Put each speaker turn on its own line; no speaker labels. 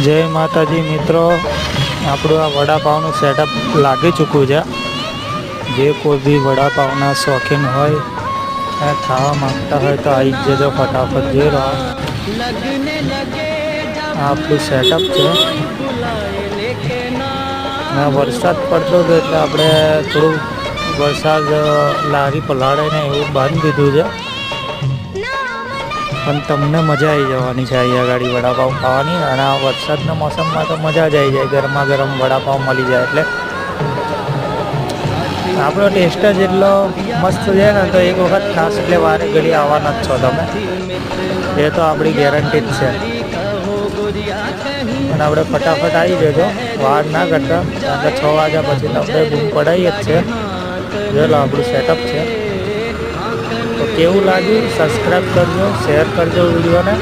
જય માતાજી મિત્રો, આપણું આ વડાપાવનું સેટઅપ લાગી ચૂક્યું છે. જે કોઈ બી વડાપાવના શોખીન હોય અને ખાવા માંગતા હોય તો આવી જ જજો ફટાફટ. જે રહો આ આપણું સેટઅપ છે. અને વરસાદ પડતો હતો એટલે આપણે થોડું વરસાદ લારી પલાળે ને એવું બંધ દીધું છે. પણ તમને મજા આવી જવાની છે અહીંયા ગાડી વડાપાવ ખાવાની. અને આ વરસાદના મોસમમાં તો મજા જ આવી જાય, ગરમા ગરમ વડાપાવ મળી જાય એટલે આપણો ટેસ્ટ જ એટલો મસ્ત છે ને, તો એક વખત ખાસ એટલે વારે ઘડી આવવાના જ છો તમે, એ તો આપણી ગેરંટી જ છે. અને આપણે ફટાફટ આવી જજો, વાર ના કરતા, કારણ કે 6 વાગ્યા પછી તો આપણે બૂમ પડાવીએ જ છે. જોયેલો આપણું સેટઅપ છે. તો કેવું લાગ્યું સબસ્ક્રાઈબ કરજો, શેર કરજો વિડીયોને.